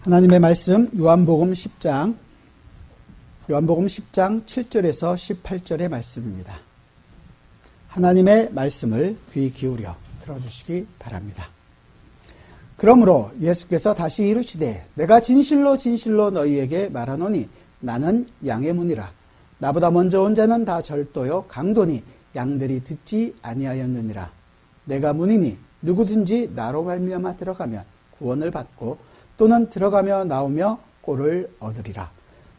하나님의 말씀 요한복음 10장 7절에서 18절의 말씀입니다. 하나님의 말씀을 귀 기울여 들어주시기 바랍니다. 그러므로 예수께서 다시 이르시되 내가 진실로 진실로 너희에게 말하노니 나는 양의 문이라. 나보다 먼저 온 자는 다 절도요 강도니 양들이 듣지 아니하였느니라. 내가 문이니 누구든지 나로 말미암아 들어가면 구원을 받고 또는 들어가며 나오며 꼴을 얻으리라.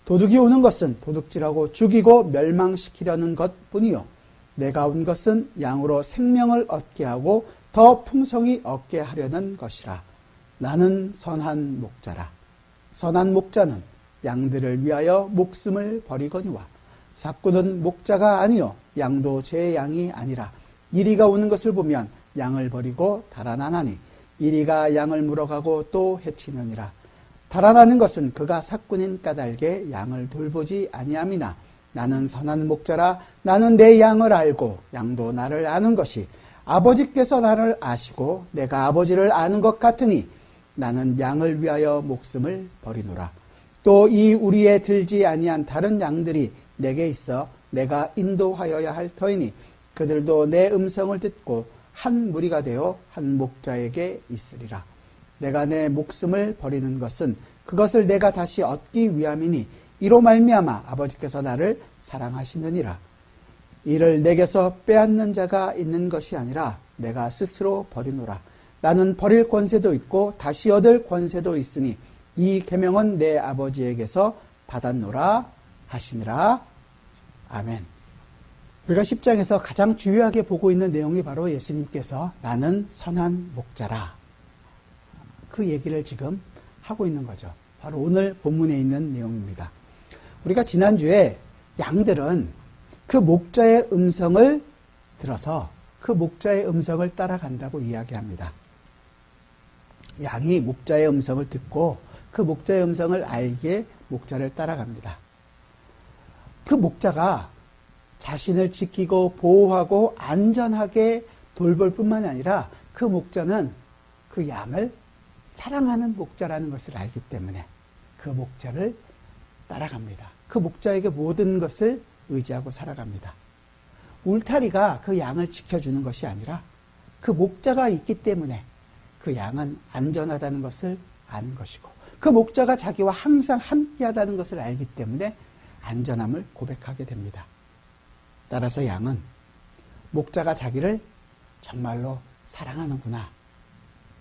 도둑이 오는 것은 도둑질하고 죽이고 멸망시키려는 것뿐이요 내가 온 것은 양으로 생명을 얻게 하고 더 풍성히 얻게 하려는 것이라. 나는 선한 목자라. 선한 목자는 양들을 위하여 목숨을 버리거니와 삭구는 목자가 아니요 양도 제 양이 아니라 이리가 오는 것을 보면 양을 버리고 달아나나니 이리가 양을 물어가고 또 해치느니라. 달아나는 것은 그가 삭군인 까닭에 양을 돌보지 아니함이나 나는 선한 목자라. 나는 내 양을 알고 양도 나를 아는 것이 아버지께서 나를 아시고 내가 아버지를 아는 것 같으니 나는 양을 위하여 목숨을 버리노라. 또 이 우리에 들지 아니한 다른 양들이 내게 있어 내가 인도하여야 할 터이니 그들도 내 음성을 듣고 한 무리가 되어 한 목자에게 있으리라. 내가 내 목숨을 버리는 것은 그것을 내가 다시 얻기 위함이니 이로 말미암아 아버지께서 나를 사랑하시느니라. 이를 내게서 빼앗는 자가 있는 것이 아니라 내가 스스로 버리노라. 나는 버릴 권세도 있고 다시 얻을 권세도 있으니 이 계명은 내 아버지에게서 받았노라 하시니라. 아멘. 우리가 10장에서 가장 중요하게 보고 있는 내용이 바로 예수님께서 나는 선한 목자라. 그 얘기를 지금 하고 있는 거죠. 바로 오늘 본문에 있는 내용입니다. 우리가 지난주에 양들은 그 목자의 음성을 들어서 그 목자의 음성을 따라간다고 이야기합니다. 양이 목자의 음성을 듣고 그 목자의 음성을 알기에 목자를 따라갑니다. 그 목자가 자신을 지키고 보호하고 안전하게 돌볼 뿐만 아니라 그 목자는 그 양을 사랑하는 목자라는 것을 알기 때문에 그 목자를 따라갑니다. 그 목자에게 모든 것을 의지하고 살아갑니다. 울타리가 그 양을 지켜주는 것이 아니라 그 목자가 있기 때문에 그 양은 안전하다는 것을 아는 것이고 그 목자가 자기와 항상 함께하다는 것을 알기 때문에 안전함을 고백하게 됩니다. 따라서 양은 목자가 자기를 정말로 사랑하는구나.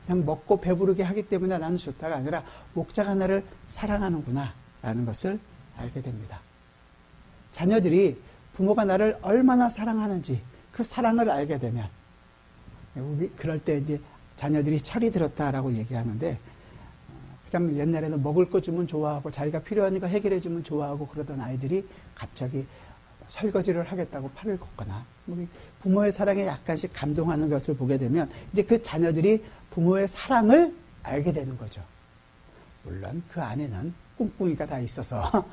그냥 먹고 배부르게 하기 때문에 나는 좋다가 아니라 목자가 나를 사랑하는구나 라는 것을 알게 됩니다. 자녀들이 부모가 나를 얼마나 사랑하는지 그 사랑을 알게 되면 그럴 때 이제 자녀들이 철이 들었다라고 얘기하는데 그냥 옛날에는 먹을 거 주면 좋아하고 자기가 필요하니까 해결해 주면 좋아하고 그러던 아이들이 갑자기 설거지를 하겠다고 팔을 걷거나 부모의 사랑에 약간씩 감동하는 것을 보게 되면 이제 그 자녀들이 부모의 사랑을 알게 되는 거죠. 물론 그 안에는 꿍꿍이가 다 있어서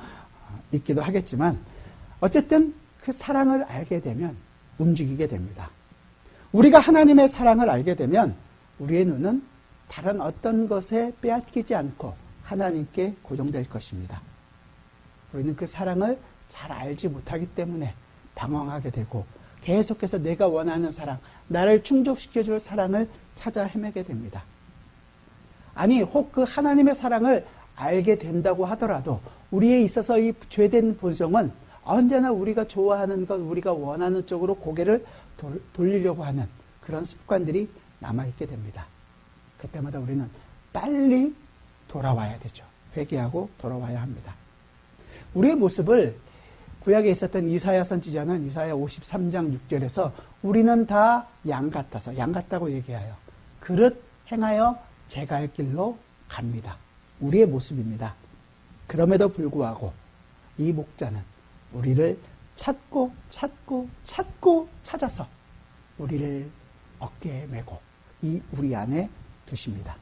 있기도 하겠지만 어쨌든 그 사랑을 알게 되면 움직이게 됩니다. 우리가 하나님의 사랑을 알게 되면 우리의 눈은 다른 어떤 것에 빼앗기지 않고 하나님께 고정될 것입니다. 우리는 그 사랑을 잘 알지 못하기 때문에 방황하게 되고 계속해서 내가 원하는 사랑, 나를 충족시켜줄 사랑을 찾아 헤매게 됩니다. 아니, 혹 그 하나님의 사랑을 알게 된다고 하더라도 우리에 있어서 이 죄된 본성은 언제나 우리가 좋아하는 것, 우리가 원하는 쪽으로 고개를 돌리려고 하는 그런 습관들이 남아있게 됩니다. 그때마다 우리는 빨리 돌아와야 되죠. 회개하고 돌아와야 합니다. 우리의 모습을 구약에 있었던 이사야 선지자는 이사야 53장 6절에서 우리는 다 양 같아서 양 같다고 얘기해요. 그릇 행하여 제 갈 길로 갑니다. 우리의 모습입니다. 그럼에도 불구하고 이 목자는 우리를 찾고 찾아서 우리를 어깨에 메고 우리 안에 두십니다.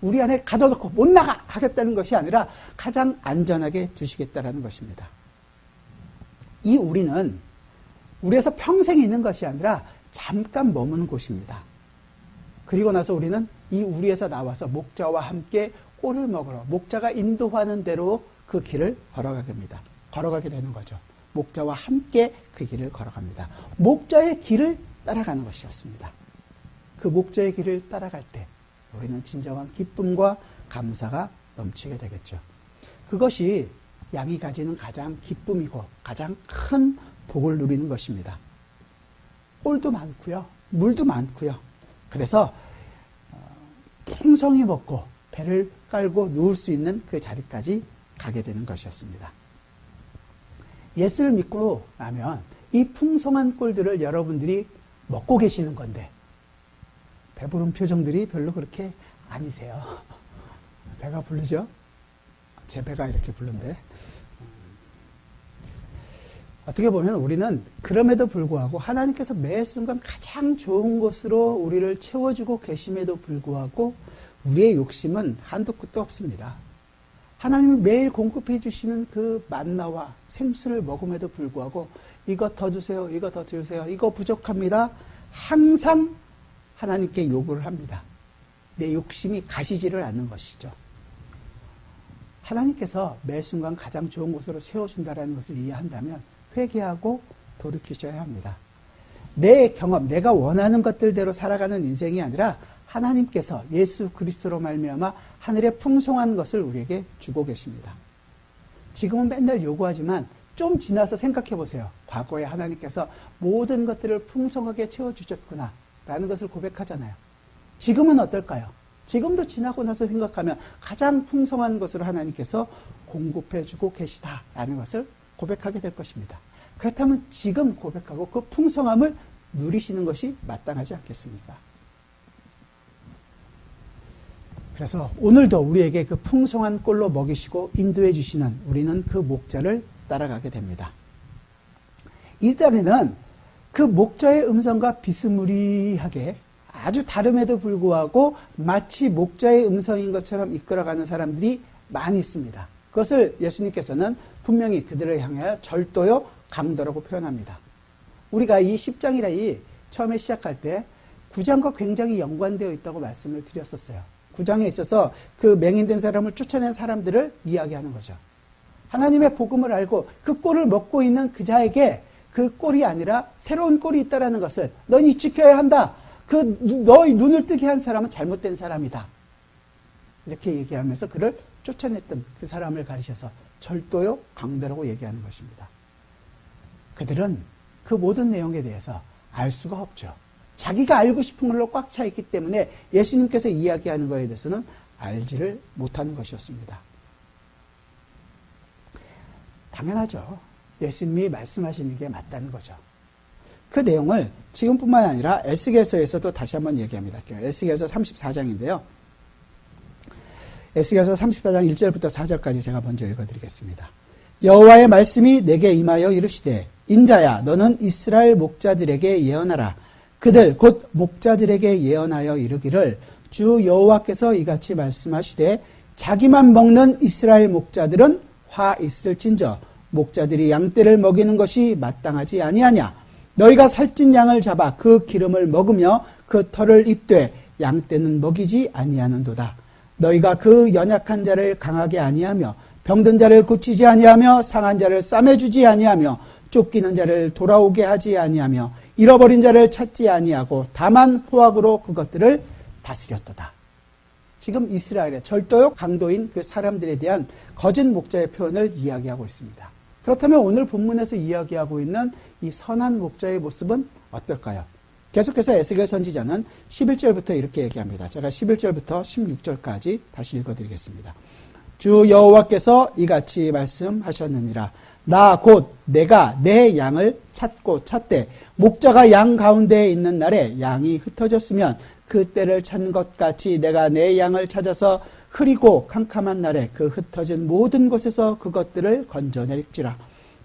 우리 안에 가둬놓고 못 나가 하겠다는 것이 아니라 가장 안전하게 두시겠다는 것입니다. 이 우리는 우리에서 평생 있는 것이 아니라 잠깐 머무는 곳입니다. 그리고 나서 우리는 이 우리에서 나와서 목자와 함께 꼴을 먹으러 목자가 인도하는 대로 그 길을 걸어가게 되는 거죠. 목자와 함께 그 길을 걸어갑니다. 목자의 길을 따라가는 것이었습니다. 그 목자의 길을 따라갈 때 우리는 진정한 기쁨과 감사가 넘치게 되겠죠. 그것이 양이 가지는 가장 기쁨이고 가장 큰 복을 누리는 것입니다. 꿀도 많고요. 물도 많고요. 그래서 풍성히 먹고 배를 깔고 누울 수 있는 그 자리까지 가게 되는 것이었습니다. 예수를 믿고 나면 이 풍성한 꿀들을 여러분들이 먹고 계시는 건데 배부른 표정들이 별로 그렇게 아니세요. 배가 부르죠? 제 배가 이렇게 부른데 어떻게 보면 우리는 그럼에도 불구하고 하나님께서 매 순간 가장 좋은 것으로 우리를 채워주고 계심에도 불구하고 우리의 욕심은 한도 끝도 없습니다. 하나님이 매일 공급해 주시는 그 만나와 생수를 먹음에도 불구하고 이거 더 주세요, 이거 더 주세요, 이거 부족합니다. 항상 하나님께 요구를 합니다. 내 욕심이 가시지를 않는 것이죠. 하나님께서 매 순간 가장 좋은 곳으로 채워준다는 것을 이해한다면 회개하고 돌이키셔야 합니다. 내 경험, 내가 원하는 것들대로 살아가는 인생이 아니라 하나님께서 예수 그리스도로 말미암아 하늘의 풍성한 것을 우리에게 주고 계십니다. 지금은 맨날 요구하지만 좀 지나서 생각해 보세요. 과거에 하나님께서 모든 것들을 풍성하게 채워주셨구나 라는 것을 고백하잖아요. 지금은 어떨까요? 지금도 지나고 나서 생각하면 가장 풍성한 것으로 하나님께서 공급해주고 계시다라는 것을 고백하게 될 것입니다. 그렇다면 지금 고백하고 그 풍성함을 누리시는 것이 마땅하지 않겠습니까? 그래서 오늘도 우리에게 그 풍성한 꼴로 먹이시고 인도해 주시는 우리는 그 목자를 따라가게 됩니다. 이스라엘은 그 목자의 음성과 비스무리하게 아주 다름에도 불구하고 마치 목자의 음성인 것처럼 이끌어가는 사람들이 많이 있습니다. 그것을 예수님께서는 분명히 그들을 향하여 절도요 강도라고 표현합니다. 우리가 이 10장이라 처음에 시작할 때 9장과 굉장히 연관되어 있다고 말씀을 드렸었어요. 9장에 있어서 그 맹인된 사람을 쫓아낸 사람들을 이야기하는 거죠. 하나님의 복음을 알고 그 꼴을 먹고 있는 그 자에게 그 꼴이 아니라 새로운 꼴이 있다는 것을 너희 지켜야 한다. 그 너희 눈을 뜨게 한 사람은 잘못된 사람이다. 이렇게 얘기하면서 그를 쫓아냈던 그 사람을 가리셔서 절도요 강도라고 얘기하는 것입니다. 그들은 그 모든 내용에 대해서 알 수가 없죠. 자기가 알고 싶은 걸로 꽉 차 있기 때문에 예수님께서 이야기하는 것에 대해서는 알지를 못하는 것이었습니다. 당연하죠. 예수님이 말씀하시는 게 맞다는 거죠. 그 내용을 지금뿐만 아니라 에스겔서에서도 다시 한번 얘기합니다. 에스겔서 34장인데요. 에스겔서 34장 1절부터 4절까지 제가 먼저 읽어드리겠습니다. 여호와의 말씀이 내게 임하여 이르시되 인자야 너는 이스라엘 목자들에게 예언하라. 그들 곧 목자들에게 예언하여 이르기를 주 여호와께서 이같이 말씀하시되 자기만 먹는 이스라엘 목자들은 화 있을진저 목자들이 양떼를 먹이는 것이 마땅하지 아니하냐. 너희가 살찐 양을 잡아 그 기름을 먹으며 그 털을 입되 양떼는 먹이지 아니하는도다. 너희가 그 연약한 자를 강하게 아니하며 병든 자를 고치지 아니하며 상한 자를 싸매주지 아니하며 쫓기는 자를 돌아오게 하지 아니하며 잃어버린 자를 찾지 아니하고 다만 포악으로 그것들을 다스렸도다. 지금 이스라엘의 절도요 강도인 그 사람들에 대한 거짓 목자의 표현을 이야기하고 있습니다. 그렇다면 오늘 본문에서 이야기하고 있는 이 선한 목자의 모습은 어떨까요? 계속해서 에스겔 선지자는 11절부터 이렇게 얘기합니다. 제가 11절부터 16절까지 다시 읽어드리겠습니다. 주 여호와께서 이같이 말씀하셨느니라. 나 곧 내가 내 양을 찾고 찾되 목자가 양 가운데에 있는 날에 양이 흩어졌으면 그 때를 찾는 것 같이 내가 내 양을 찾아서 흐리고 캄캄한 날에 그 흩어진 모든 곳에서 그것들을 건져낼지라.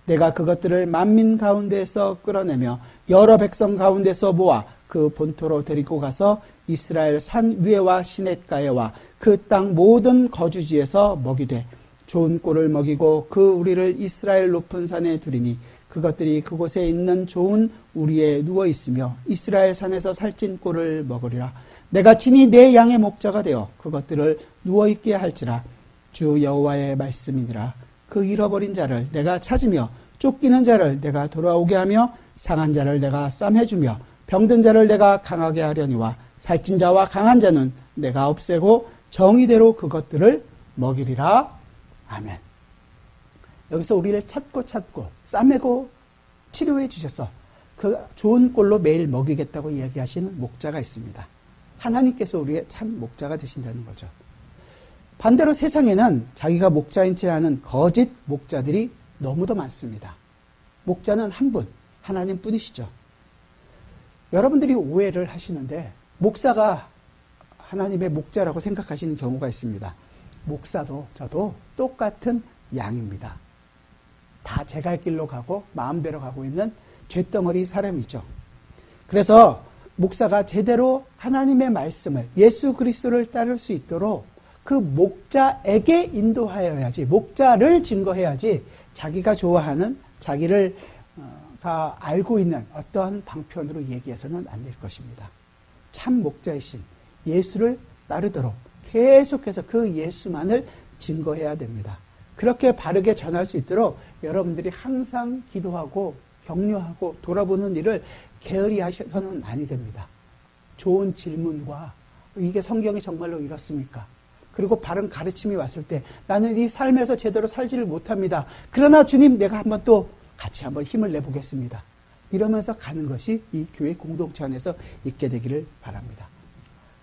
내가 그것들을 만민 가운데에서 끌어내며 여러 백성 가운데서 모아 그 본토로 데리고 가서 이스라엘 산 위에와 시냇가에와 그 땅 모든 거주지에서 먹이되 좋은 꼴을 먹이고 그 우리를 이스라엘 높은 산에 두리니 그것들이 그곳에 있는 좋은 우리에 누워 있으며 이스라엘 산에서 살찐 꼴을 먹으리라. 내가 친히 내 양의 목자가 되어 그것들을 누워있게 할지라. 주 여호와의 말씀이니라. 그 잃어버린 자를 내가 찾으며 쫓기는 자를 내가 돌아오게 하며 상한 자를 내가 싸매주며 병든 자를 내가 강하게 하려니와 살찐 자와 강한 자는 내가 없애고 정의대로 그것들을 먹이리라. 아멘. 여기서 우리를 찾고 싸매고 치료해 주셔서 그 좋은 꼴로 매일 먹이겠다고 이야기하시는 목자가 있습니다. 하나님께서 우리의 참 목자가 되신다는 거죠. 반대로 세상에는 자기가 목자인 채 하는 거짓 목자들이 너무도 많습니다. 목자는 한 분, 하나님 뿐이시죠. 여러분들이 오해를 하시는데 목사가 하나님의 목자라고 생각하시는 경우가 있습니다. 목사도 저도 똑같은 양입니다. 다 제 갈 길로 가고 마음대로 가고 있는 쇳덩어리 사람이죠. 그래서 목사가 제대로 하나님의 말씀을, 예수 그리스도를 따를 수 있도록 그 목자에게 인도하여야지, 목자를 증거해야지 자기가 좋아하는, 자기를 다 알고 있는 어떠한 방편으로 얘기해서는 안 될 것입니다. 참 목자이신 예수를 따르도록 계속해서 그 예수만을 증거해야 됩니다. 그렇게 바르게 전할 수 있도록 여러분들이 항상 기도하고 격려하고 돌아보는 일을 게으리 하셔서는 아니 됩니다. 좋은 질문과 이게 성경이 정말로 이렇습니까? 그리고 바른 가르침이 왔을 때 나는 이 삶에서 제대로 살지를 못합니다. 그러나 주님, 내가 한번 또 같이 한번 힘을 내보겠습니다. 이러면서 가는 것이 이 교회 공동체 안에서 있게 되기를 바랍니다.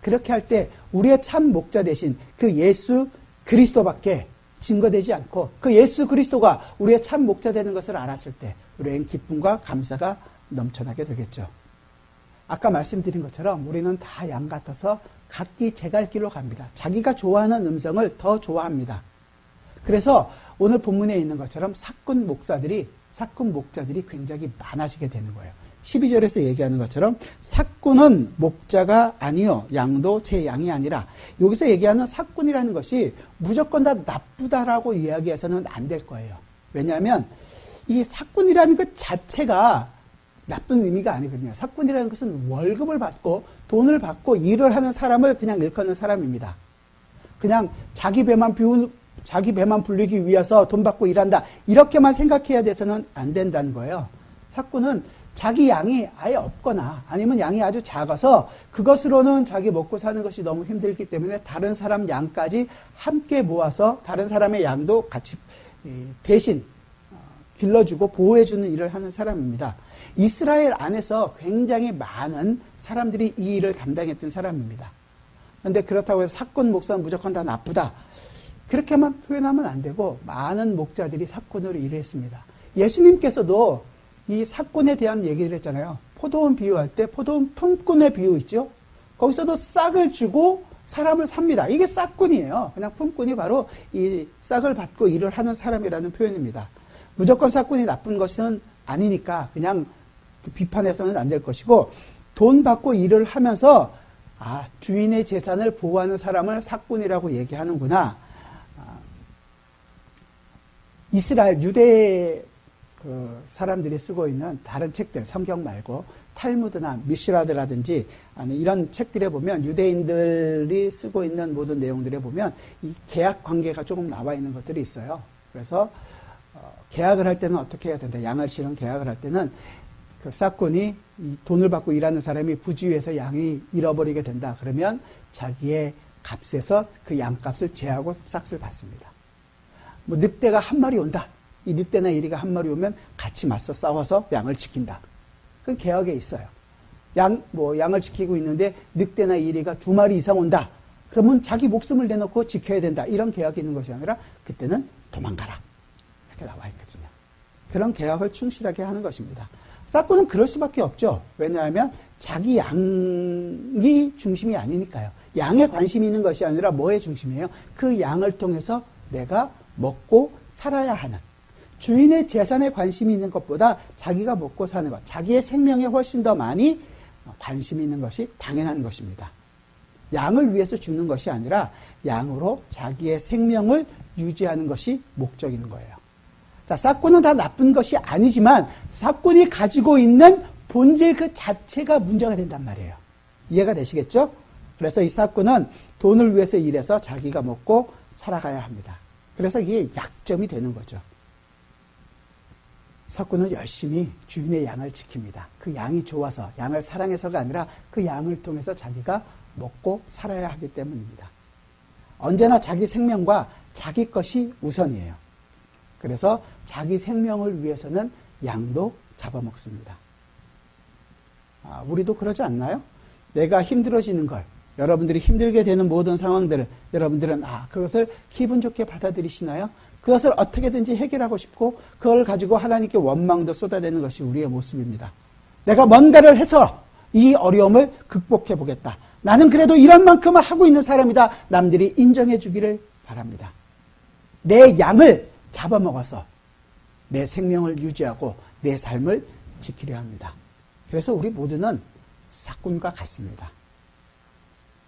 그렇게 할 때 우리의 참 목자 되신 그 예수 그리스도밖에 증거되지 않고 그 예수 그리스도가 우리의 참 목자 되는 것을 알았을 때 우리는 기쁨과 감사가 넘쳐나게 되겠죠. 아까 말씀드린 것처럼 우리는 다 양 같아서 각기 제갈 길로 갑니다. 자기가 좋아하는 음성을 더 좋아합니다. 그래서 오늘 본문에 있는 것처럼 사꾼 목자들이 굉장히 많아지게 되는 거예요. 12절에서 얘기하는 것처럼 사꾼은 목자가 아니요 양도 제 양이 아니라, 여기서 얘기하는 사꾼이라는 것이 무조건 다 나쁘다라고 이야기해서는 안 될 거예요. 왜냐하면 이 사꾼이라는 것 자체가 나쁜 의미가 아니거든요. 사꾼이라는 것은 월급을 받고 돈을 받고 일을 하는 사람을 그냥 일컫는 사람입니다. 그냥 자기 배만 불리기 위해서 돈 받고 일한다, 이렇게만 생각해야 돼서는 안 된다는 거예요. 사꾼은 자기 양이 아예 없거나 아니면 양이 아주 작아서 그것으로는 자기 먹고 사는 것이 너무 힘들기 때문에 다른 사람 양까지 함께 모아서 다른 사람의 양도 같이 대신 길러주고 보호해주는 일을 하는 사람입니다. 이스라엘 안에서 굉장히 많은 사람들이 이 일을 담당했던 사람입니다. 그런데 그렇다고 해서 사꾼 목사는 무조건 다 나쁘다, 그렇게만 표현하면 안 되고 많은 목자들이 사꾼으로 일을 했습니다. 예수님께서도 이 사꾼에 대한 얘기를 했잖아요. 포도원 비유할 때 포도원 품꾼의 비유 있죠. 거기서도 싹을 주고 사람을 삽니다. 이게 싹꾼이에요. 그냥 품꾼이 바로 이 싹을 받고 일을 하는 사람이라는 표현입니다. 무조건 사꾼이 나쁜 것은 아니니까 그냥 비판해서는 안 될 것이고, 돈 받고 일을 하면서 주인의 재산을 보호하는 사람을 사꾼이라고 얘기하는구나. 이스라엘 유대 사람들이 쓰고 있는 다른 책들, 성경 말고 탈무드나 미슈라드라든지 이런 책들에 보면 유대인들이 쓰고 있는 모든 내용들에 보면 이 계약 관계가 조금 나와 있는 것들이 있어요. 그래서 계약을 할 때는 어떻게 해야 된다. 양을 실은 계약을 할 때는 그 사꾼이 돈을 받고 일하는 사람이 부주의해서 양이 잃어버리게 된다. 그러면 자기의 값에서 그 양값을 제하고 싹을 받습니다. 뭐 늑대가 한 마리 온다. 이 늑대나 이리가 한 마리 오면 같이 맞서 싸워서 양을 지킨다. 그건 계약에 있어요. 양을 지키고 있는데 늑대나 이리가 2마리 이상 온다. 그러면 자기 목숨을 내놓고 지켜야 된다. 이런 계약이 있는 것이 아니라 그때는 도망가라. 이렇게 나와 있거든요. 그런 계약을 충실하게 하는 것입니다. 사꾼은 그럴 수밖에 없죠. 왜냐하면 자기 양이 중심이 아니니까요. 양에 관심이 있는 것이 아니라 뭐에 중심이에요? 그 양을 통해서 내가 먹고 살아야 하는, 주인의 재산에 관심이 있는 것보다 자기가 먹고 사는 것, 자기의 생명에 훨씬 더 많이 관심이 있는 것이 당연한 것입니다. 양을 위해서 죽는 것이 아니라 양으로 자기의 생명을 유지하는 것이 목적인 거예요. 자, 사꾼은 다 나쁜 것이 아니지만 사꾼이 가지고 있는 본질 그 자체가 문제가 된단 말이에요. 이해가 되시겠죠? 그래서 이 사꾼은 돈을 위해서 일해서 자기가 먹고 살아가야 합니다. 그래서 이게 약점이 되는 거죠. 사꾼은 열심히 주인의 양을 지킵니다. 그 양이 좋아서, 양을 사랑해서가 아니라 그 양을 통해서 자기가 먹고 살아야 하기 때문입니다. 언제나 자기 생명과 자기 것이 우선이에요. 그래서 자기 생명을 위해서는 양도 잡아먹습니다. 우리도 그러지 않나요? 내가 힘들어지는 걸, 여러분들이 힘들게 되는 모든 상황들을 여러분들은 그것을 기분 좋게 받아들이시나요? 그것을 어떻게든지 해결하고 싶고 그걸 가지고 하나님께 원망도 쏟아내는 것이 우리의 모습입니다. 내가 뭔가를 해서 이 어려움을 극복해 보겠다. 나는 그래도 이런 만큼은 하고 있는 사람이다. 남들이 인정해 주기를 바랍니다. 내 양을 잡아먹어서 내 생명을 유지하고 내 삶을 지키려 합니다. 그래서 우리 모두는 사꾼과 같습니다.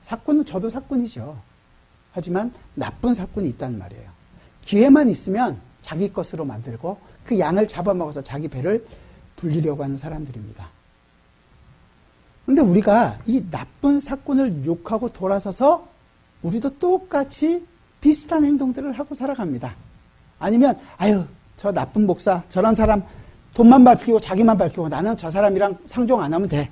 사꾼은 저도 사꾼이죠. 하지만 나쁜 사꾼이 있단 말이에요. 기회만 있으면 자기 것으로 만들고 그 양을 잡아먹어서 자기 배를 불리려고 하는 사람들입니다. 그런데 우리가 이 나쁜 사꾼을 욕하고 돌아서서 우리도 똑같이 비슷한 행동들을 하고 살아갑니다. 아니면 저 나쁜 목사, 저런 사람 돈만 밝히고 자기만 밝히고 나는 저 사람이랑 상종 안 하면 돼.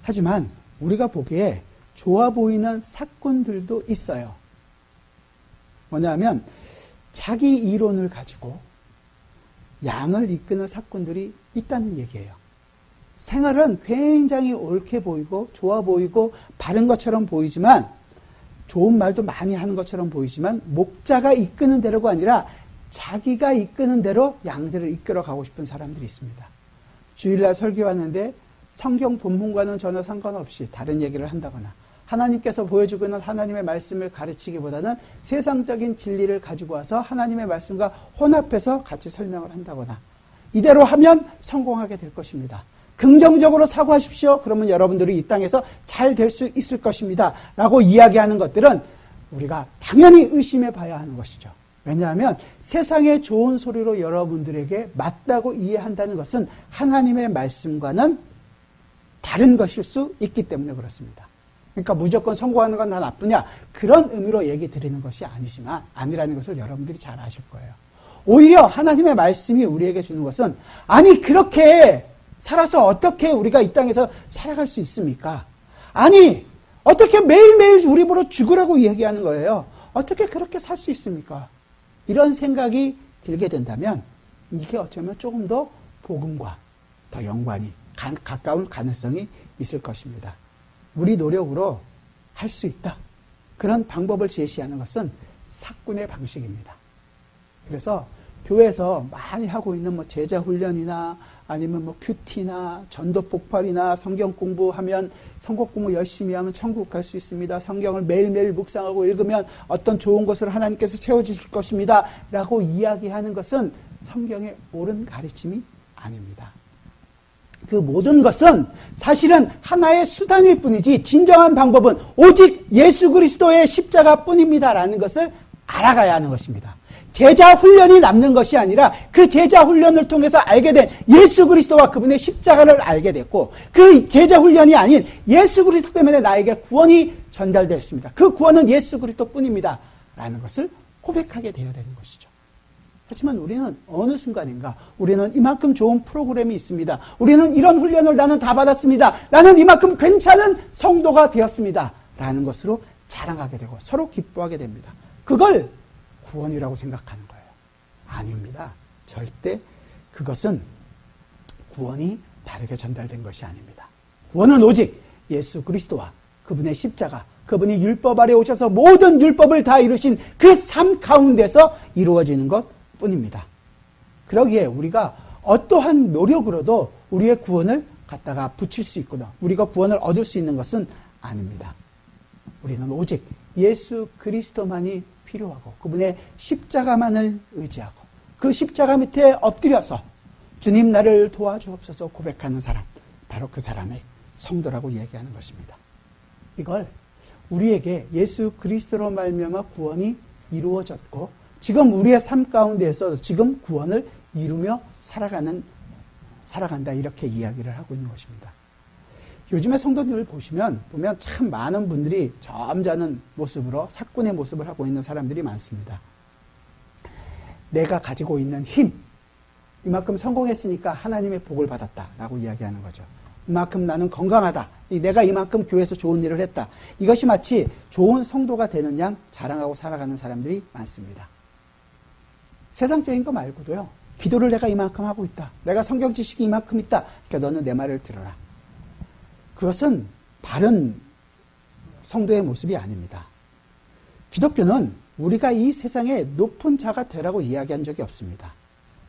하지만 우리가 보기에 좋아 보이는 사꾼들도 있어요. 뭐냐면 자기 이론을 가지고 양을 이끄는 사꾼들이 있다는 얘기예요. 생활은 굉장히 옳게 보이고 좋아 보이고 바른 것처럼 보이지만, 좋은 말도 많이 하는 것처럼 보이지만 목자가 이끄는 대로가 아니라 자기가 이끄는 대로 양들을 이끌어 가고 싶은 사람들이 있습니다. 주일날 설교하는데 성경 본문과는 전혀 상관없이 다른 얘기를 한다거나 하나님께서 보여주고 있는 하나님의 말씀을 가르치기보다는 세상적인 진리를 가지고 와서 하나님의 말씀과 혼합해서 같이 설명을 한다거나, 이대로 하면 성공하게 될 것입니다. 긍정적으로 사고하십시오. 그러면 여러분들이 이 땅에서 잘 될 수 있을 것입니다. 라고 이야기하는 것들은 우리가 당연히 의심해 봐야 하는 것이죠. 왜냐하면 세상의 좋은 소리로 여러분들에게 맞다고 이해한다는 것은 하나님의 말씀과는 다른 것일 수 있기 때문에 그렇습니다. 그러니까 무조건 성공하는 건 다 나쁘냐, 그런 의미로 얘기 드리는 것이 아니라는 것을 여러분들이 잘 아실 거예요. 오히려 하나님의 말씀이 우리에게 주는 것은, 아니 그렇게 살아서 어떻게 우리가 이 땅에서 살아갈 수 있습니까? 아니 어떻게 매일매일 우리 보러 죽으라고 이야기하는 거예요. 어떻게 그렇게 살 수 있습니까? 이런 생각이 들게 된다면 이게 어쩌면 조금 더 복음과 더 연관이 가까운 가능성이 있을 것입니다. 우리 노력으로 할 수 있다. 그런 방법을 제시하는 것은 사꾼의 방식입니다. 그래서 교회에서 많이 하고 있는 제자 훈련이나 아니면 큐티나 전도 폭발이나 성경 공부하면, 성경 공부 열심히 하면 천국 갈 수 있습니다. 성경을 매일매일 묵상하고 읽으면 어떤 좋은 것을 하나님께서 채워주실 것입니다. 라고 이야기하는 것은 성경의 옳은 가르침이 아닙니다. 그 모든 것은 사실은 하나의 수단일 뿐이지 진정한 방법은 오직 예수 그리스도의 십자가뿐입니다라는 것을 알아가야 하는 것입니다. 제자 훈련이 남는 것이 아니라 그 제자 훈련을 통해서 알게 된 예수 그리스도와 그분의 십자가를 알게 됐고, 그 제자 훈련이 아닌 예수 그리스도 때문에 나에게 구원이 전달되었습니다. 그 구원은 예수 그리스도뿐입니다 라는 것을 고백하게 되어야 되는 것이죠. 하지만 우리는 어느 순간인가 우리는 이만큼 좋은 프로그램이 있습니다. 우리는 이런 훈련을 나는 다 받았습니다. 나는 이만큼 괜찮은 성도가 되었습니다. 라는 것으로 자랑하게 되고 서로 기뻐하게 됩니다. 그걸 구원이라고 생각하는 거예요. 아닙니다. 절대 그것은 구원이 바르게 전달된 것이 아닙니다. 구원은 오직 예수 그리스도와 그분의 십자가, 그분이 율법 아래 오셔서 모든 율법을 다 이루신 그 삶 가운데서 이루어지는 것 뿐입니다. 그러기에 우리가 어떠한 노력으로도 우리의 구원을 갖다가 붙일 수 있거나 우리가 구원을 얻을 수 있는 것은 아닙니다. 우리는 오직 예수 그리스도만이 필요하고 그분의 십자가만을 의지하고 그 십자가 밑에 엎드려서 주님 나를 도와주옵소서 고백하는 사람, 바로 그 사람의 성도라고 얘기하는 것입니다. 이걸 우리에게 예수 그리스도로 말미암아 구원이 이루어졌고 지금 우리의 삶 가운데에서 지금 구원을 이루며 살아간다, 이렇게 이야기를 하고 있는 것입니다. 요즘의 성도들 보면 참 많은 분들이 점잖은 모습으로 사꾼의 모습을 하고 있는 사람들이 많습니다. 내가 가지고 있는 힘, 이만큼 성공했으니까 하나님의 복을 받았다라고 이야기하는 거죠. 이만큼 나는 건강하다. 내가 이만큼 교회에서 좋은 일을 했다. 이것이 마치 좋은 성도가 되는 양 자랑하고 살아가는 사람들이 많습니다. 세상적인 거 말고도요. 기도를 내가 이만큼 하고 있다. 내가 성경 지식이 이만큼 있다. 그러니까 너는 내 말을 들어라. 그것은 바른 성도의 모습이 아닙니다. 기독교는 우리가 이 세상에 높은 자가 되라고 이야기한 적이 없습니다.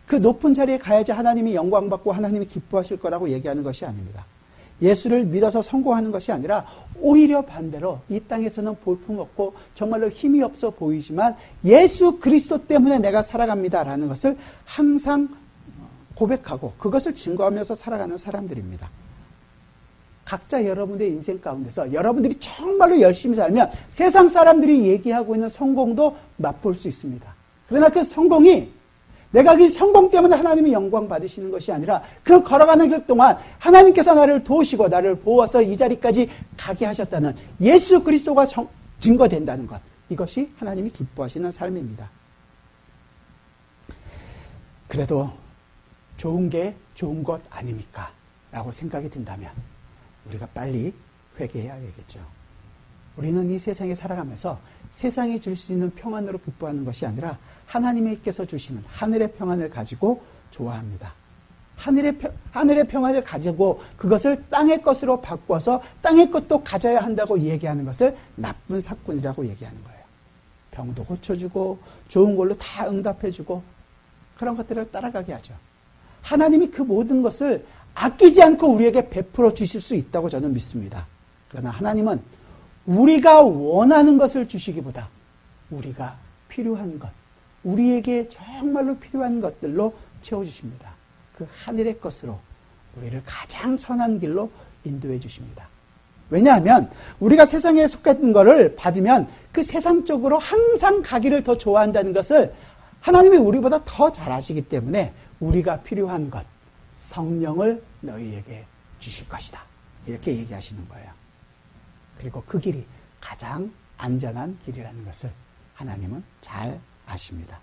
그 높은 자리에 가야지 하나님이 영광받고 하나님이 기뻐하실 거라고 얘기하는 것이 아닙니다. 예수를 믿어서 성공하는 것이 아니라 오히려 반대로 이 땅에서는 볼품없고 정말로 힘이 없어 보이지만 예수 그리스도 때문에 내가 살아갑니다라는 것을 항상 고백하고 그것을 증거하면서 살아가는 사람들입니다. 각자 여러분의 인생 가운데서 여러분들이 정말로 열심히 살면 세상 사람들이 얘기하고 있는 성공도 맛볼 수 있습니다. 그러나 그 성공이 내가 그 성공 때문에 하나님이 영광 받으시는 것이 아니라 그 걸어가는 길 동안 하나님께서 나를 도우시고 나를 보아서 이 자리까지 가게 하셨다는 예수 그리스도가 증거된다는 것. 이것이 하나님이 기뻐하시는 삶입니다. 그래도 좋은 게 좋은 것 아닙니까? 라고 생각이 든다면 우리가 빨리 회개해야 되겠죠. 우리는 이 세상에 살아가면서 세상이 줄 수 있는 평안으로 기뻐하는 것이 아니라 하나님께서 주시는 하늘의 평안을 가지고 좋아합니다. 하늘의 평안을 가지고 그것을 땅의 것으로 바꿔서 땅의 것도 가져야 한다고 얘기하는 것을 나쁜 사꾼이라고 얘기하는 거예요. 병도 고쳐주고 좋은 걸로 다 응답해주고 그런 것들을 따라가게 하죠. 하나님이 그 모든 것을 아끼지 않고 우리에게 베풀어 주실 수 있다고 저는 믿습니다. 그러나 하나님은 우리가 원하는 것을 주시기보다 우리가 필요한 것, 우리에게 정말로 필요한 것들로 채워주십니다. 그 하늘의 것으로 우리를 가장 선한 길로 인도해 주십니다. 왜냐하면 우리가 세상에 속한 것을 받으면 그 세상적으로 항상 가기를 더 좋아한다는 것을 하나님이 우리보다 더 잘 아시기 때문에 우리가 필요한 것, 성령을 너희에게 주실 것이다. 이렇게 얘기하시는 거예요. 그리고 그 길이 가장 안전한 길이라는 것을 하나님은 잘 아십니다.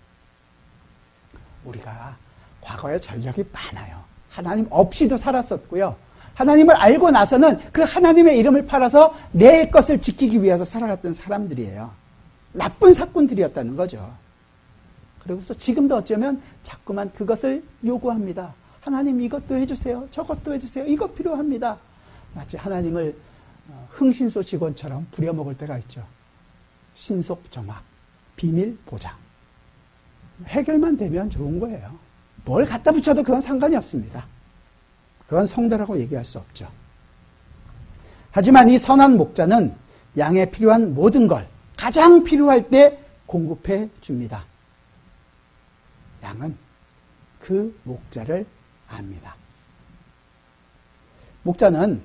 우리가 과거에 전력이 많아요. 하나님 없이도 살았었고요. 하나님을 알고 나서는 그 하나님의 이름을 팔아서 내 것을 지키기 위해서 살아갔던 사람들이에요. 나쁜 사꾼들이었다는 거죠. 그래서 지금도 어쩌면 자꾸만 그것을 요구합니다. 하나님 이것도 해주세요. 저것도 해주세요. 이거 필요합니다. 마치 하나님을 흥신소 직원처럼 부려먹을 때가 있죠. 신속정확, 비밀 보장. 해결만 되면 좋은 거예요. 뭘 갖다 붙여도 그건 상관이 없습니다. 그건 성도라고 얘기할 수 없죠. 하지만 이 선한 목자는 양에 필요한 모든 걸 가장 필요할 때 공급해 줍니다. 양은 그 목자를 압니다. 목자는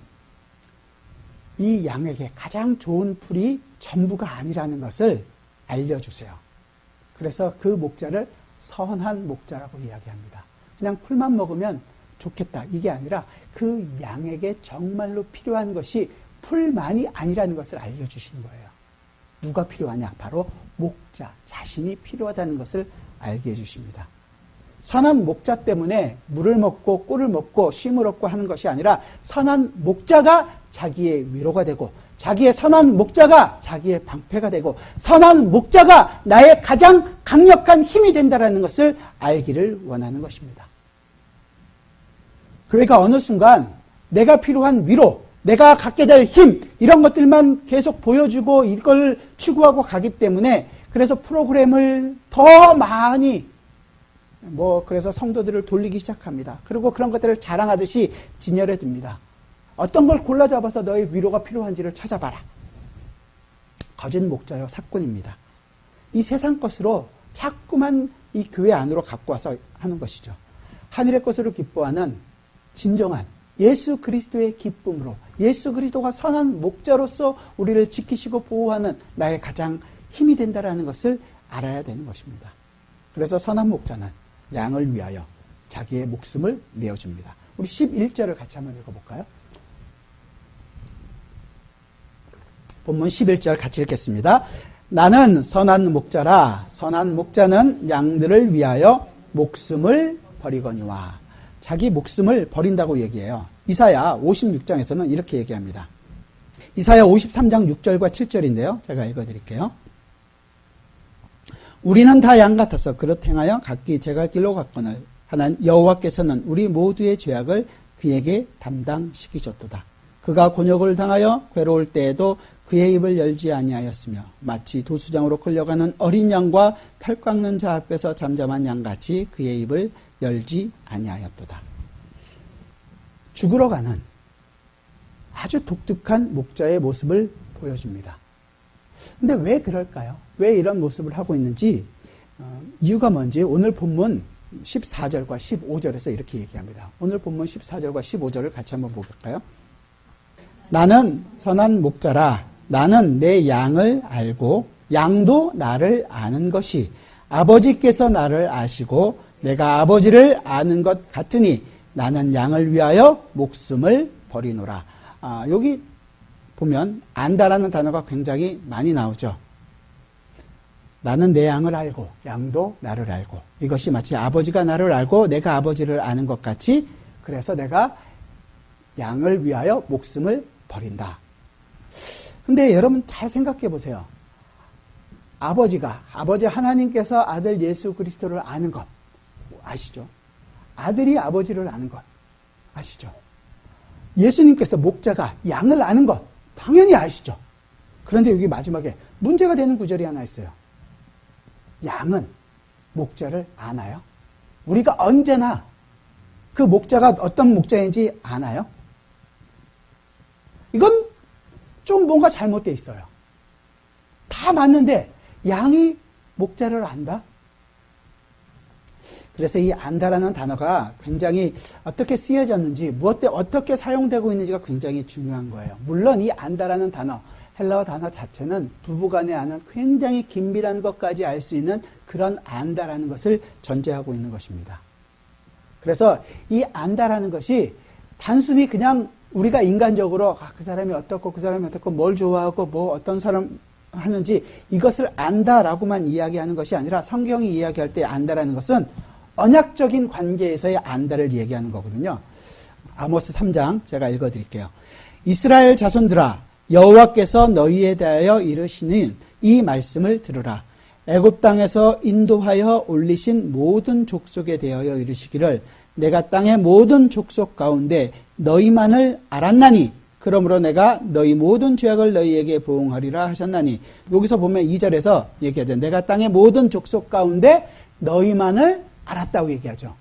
이 양에게 가장 좋은 풀이 전부가 아니라는 것을 알려주세요. 그래서 그 목자를 선한 목자라고 이야기합니다. 그냥 풀만 먹으면 좋겠다. 이게 아니라 그 양에게 정말로 필요한 것이 풀만이 아니라는 것을 알려주시는 거예요. 누가 필요하냐? 바로 목자 자신이 필요하다는 것을 알게 해주십니다. 선한 목자 때문에 물을 먹고 꿀을 먹고 쉼을 얻고 하는 것이 아니라 선한 목자가 자기의 위로가 되고 자기의 선한 목자가 자기의 방패가 되고 선한 목자가 나의 가장 강력한 힘이 된다는 것을 알기를 원하는 것입니다. 교회가 어느 순간 내가 필요한 위로, 내가 갖게 될 힘 이런 것들만 계속 보여주고 이걸 추구하고 가기 때문에 그래서 프로그램을 더 많이 그래서 성도들을 돌리기 시작합니다. 그리고 그런 것들을 자랑하듯이 진열해 둡니다. 어떤 걸 골라 잡아서 너의 위로가 필요한지를 찾아봐라. 거짓 목자요 사꾼입니다. 이 세상 것으로 자꾸만 이 교회 안으로 갖고 와서 하는 것이죠. 하늘의 것으로 기뻐하는 진정한 예수 그리스도의 기쁨으로 예수 그리스도가 선한 목자로서 우리를 지키시고 보호하는 나의 가장 힘이 된다라는 것을 알아야 되는 것입니다. 그래서 선한 목자는 양을 위하여 자기의 목숨을 내어줍니다. 우리 11절을 같이 한번 읽어볼까요? 본문 11절 같이 읽겠습니다. 나는 선한 목자라. 선한 목자는 양들을 위하여 목숨을 버리거니와. 자기 목숨을 버린다고 얘기해요. 이사야 56장에서는 이렇게 얘기합니다. 이사야 53장 6절과 7절인데요. 제가 읽어드릴게요. 우리는 다 양 같아서 그릇 행하여 각기 제갈 길로 갔거늘 하나님 여호와께서는 우리 모두의 죄악을 그에게 담당시키셨도다. 그가 곤욕을 당하여 괴로울 때에도 그의 입을 열지 아니하였으며 마치 도수장으로 끌려가는 어린 양과 털 깎는 자 앞에서 잠잠한 양같이 그의 입을 열지 아니하였도다. 죽으러 가는 아주 독특한 목자의 모습을 보여줍니다. 근데 왜 그럴까요? 왜 이런 모습을 하고 있는지 이유가 뭔지 오늘 본문 14절과 15절에서 이렇게 얘기합니다. 오늘 본문 14절과 15절을 같이 한번 볼까요? 나는 선한 목자라. 나는 내 양을 알고 양도 나를 아는 것이 아버지께서 나를 아시고 내가 아버지를 아는 것 같으니 나는 양을 위하여 목숨을 버리노라. 여기 보면 안다라는 단어가 굉장히 많이 나오죠. 나는 내 양을 알고 양도 나를 알고, 이것이 마치 아버지가 나를 알고 내가 아버지를 아는 것 같이, 그래서 내가 양을 위하여 목숨을 버린다. 근데 여러분 잘 생각해 보세요. 아버지 하나님께서 아들 예수 그리스도를 아는 것 아시죠? 아들이 아버지를 아는 것 아시죠? 예수님께서 목자가 양을 아는 것 당연히 아시죠? 그런데 여기 마지막에 문제가 되는 구절이 하나 있어요. 양은 목자를 아나요? 우리가 언제나 그 목자가 어떤 목자인지 아나요? 이건 좀 뭔가 잘못되어 있어요. 다 맞는데 양이 목자를 안다? 그래서 이 안다라는 단어가 굉장히 어떻게 쓰여졌는지, 무엇 때 어떻게 사용되고 있는지가 굉장히 중요한 거예요. 물론 이 안다라는 단어, 헬라어 단어 자체는 부부간에 아는 굉장히 긴밀한 것까지 알 수 있는 그런 안다라는 것을 전제하고 있는 것입니다. 그래서 이 안다라는 것이 단순히 그냥 우리가 인간적으로 그 사람이 어떻고 그 사람이 어떻고 뭘 좋아하고 뭐 어떤 사람 하는지 이것을 안다라고만 이야기하는 것이 아니라, 성경이 이야기할 때 안다라는 것은 언약적인 관계에서의 안다를 얘기하는 거거든요. 아모스 3장 제가 읽어드릴게요. 이스라엘 자손들아, 여호와께서 너희에 대하여 이르시는 이 말씀을 들으라. 애굽 땅에서 인도하여 올리신 모든 족속에 대하여 이르시기를 내가 땅의 모든 족속 가운데 너희만을 알았나니 그러므로 내가 너희 모든 죄악을 너희에게 보응하리라 하셨나니. 여기서 보면 2절에서 얘기하죠. 내가 땅의 모든 족속 가운데 너희만을 알았다고 얘기하죠.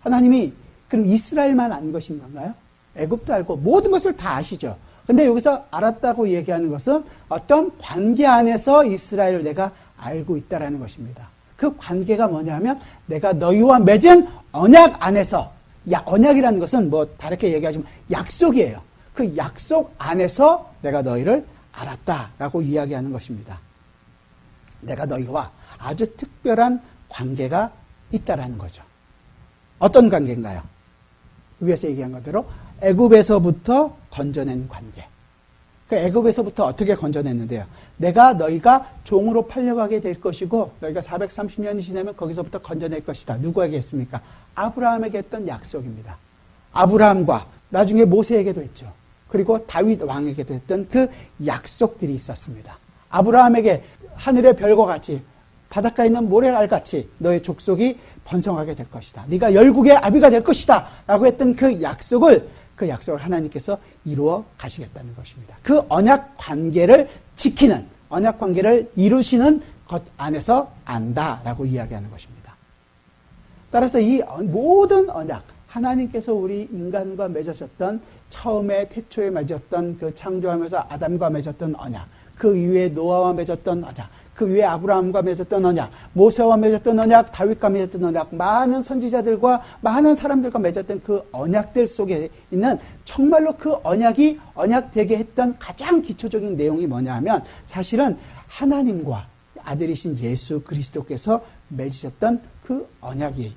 하나님이 그럼 이스라엘만 안 것인 건가요? 애굽도 알고 모든 것을 다 아시죠. 근데 여기서 알았다고 얘기하는 것은 어떤 관계 안에서 이스라엘을 내가 알고 있다라는 것입니다. 그 관계가 뭐냐면 내가 너희와 맺은 언약 안에서, 언약이라는 것은 뭐 다르게 얘기하지만 약속이에요. 그 약속 안에서 내가 너희를 알았다라고 이야기하는 것입니다. 내가 너희와 아주 특별한 관계가 있다라는 거죠. 어떤 관계인가요? 위에서 얘기한 것대로 애굽에서부터 건져낸 관계. 그 애굽에서부터 어떻게 건져냈는데요? 내가 너희가 종으로 팔려가게 될 것이고 너희가 430년이 지나면 거기서부터 건져낼 것이다. 누구에게 했습니까? 아브라함에게 했던 약속입니다. 아브라함과 나중에 모세에게도 했죠. 그리고 다윗 왕에게도 했던 그 약속들이 있었습니다. 아브라함에게 하늘의 별과 같이 바닷가에 있는 모래알같이 너의 족속이 번성하게 될 것이다. 네가 열국의 아비가 될 것이다. 라고 했던 그 약속을 하나님께서 이루어 가시겠다는 것입니다. 그 언약 관계를 지키는, 언약 관계를 이루시는 것 안에서 안다라고 이야기하는 것입니다. 따라서 이 모든 언약, 하나님께서 우리 인간과 맺으셨던, 처음에 태초에 맺었던 그 창조하면서 아담과 맺었던 언약, 그 이후에 노아와 맺었던 언약, 그 위에 아브라함과 맺었던 언약, 모세와 맺었던 언약, 다윗과 맺었던 언약, 많은 선지자들과 많은 사람들과 맺었던 그 언약들 속에 있는 정말로 그 언약이 언약되게 했던 가장 기초적인 내용이 뭐냐 하면 사실은 하나님과 아들이신 예수 그리스도께서 맺으셨던 그 언약이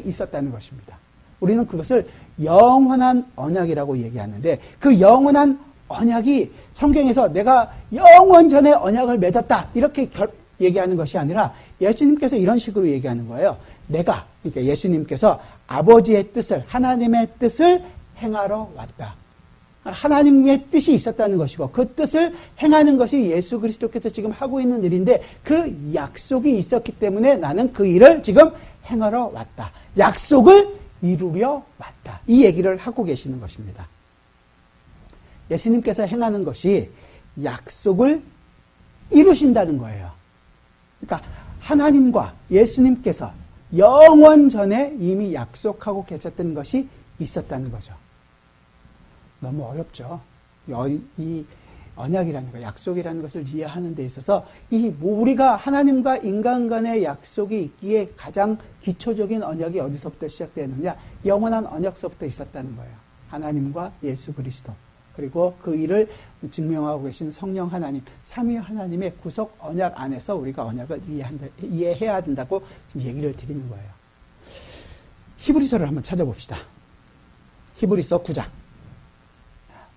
있었다는 것입니다. 우리는 그것을 영원한 언약이라고 얘기하는데 그 영원한 언약이 성경에서 내가 영원 전에 언약을 맺었다 이렇게 얘기하는 것이 아니라 예수님께서 이런 식으로 얘기하는 거예요. 내가, 그러니까 예수님께서 아버지의 뜻을, 하나님의 뜻을 행하러 왔다. 하나님의 뜻이 있었다는 것이고 그 뜻을 행하는 것이 예수 그리스도께서 지금 하고 있는 일인데 그 약속이 있었기 때문에 나는 그 일을 지금 행하러 왔다. 약속을 이루려 왔다. 이 얘기를 하고 계시는 것입니다. 예수님께서 행하는 것이 약속을 이루신다는 거예요. 그러니까 하나님과 예수님께서 영원 전에 이미 약속하고 계셨던 것이 있었다는 거죠. 너무 어렵죠. 이 언약이라는 것, 약속이라는 것을 이해하는 데 있어서 우리가 하나님과 인간 간의 약속이 있기에 가장 기초적인 언약이 어디서부터 시작되느냐? 영원한 언약서부터 있었다는 거예요. 하나님과 예수 그리스도. 그리고 그 일을 증명하고 계신 성령 하나님, 삼위 하나님의 구속 언약 안에서 우리가 언약을 이해해야 된다고 지금 얘기를 드리는 거예요. 히브리서를 한번 찾아봅시다. 히브리서 9장.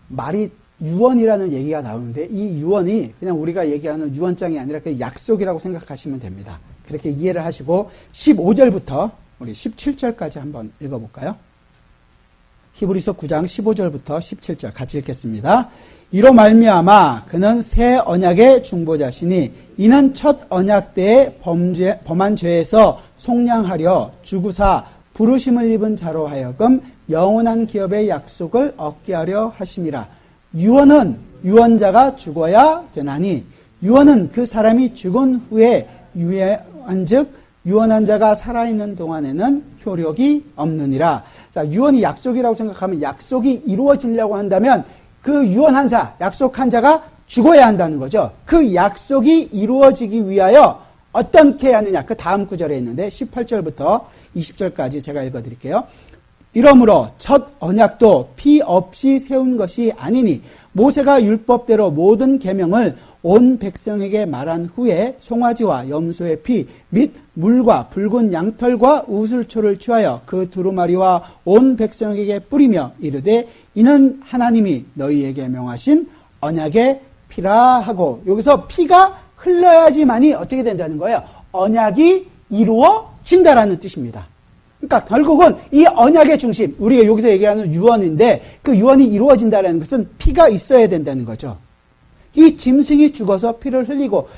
말이 유언이라는 얘기가 나오는데 이 유언이 그냥 우리가 얘기하는 유언장이 아니라 그 약속이라고 생각하시면 됩니다. 그렇게 이해를 하시고 15절부터 우리 17절까지 한번 읽어볼까요? 히브리서 9장 15절부터 17절 같이 읽겠습니다. 이로 말미암아 그는 새 언약의 중보자시니 이는 첫 언약 때에 범한 죄에서 속량하려 주구사 부르심을 입은 자로 하여금 영원한 기업의 약속을 얻게 하려 하심이라. 유언은 유언자가 죽어야 되나니 유언은 그 사람이 죽은 후에 유언한즉 유언한 자가 살아있는 동안에는 효력이 없느니라. 자, 유언이 약속이라고 생각하면 약속이 이루어지려고 한다면 그 유언한 자, 약속한 자가 죽어야 한다는 거죠. 그 약속이 이루어지기 위하여 어떻게 하느냐. 그 다음 구절에 있는데 18절부터 20절까지 제가 읽어드릴게요. 이러므로 첫 언약도 피 없이 세운 것이 아니니 모세가 율법대로 모든 계명을 온 백성에게 말한 후에 송아지와 염소의 피 및 물과 붉은 양털과 우슬초를 취하여 그 두루마리와 온 백성에게 뿌리며 이르되 이는 하나님이 너희에게 명하신 언약의 피라 하고, 여기서 피가 흘러야지만이 어떻게 된다는 거예요? 언약이 이루어진다라는 뜻입니다. 그러니까 결국은 이 언약의 중심, 우리가 여기서 얘기하는 유언인데 그 유언이 이루어진다는 것은 피가 있어야 된다는 거죠. 이 짐승이 죽어서 피를 흘리고,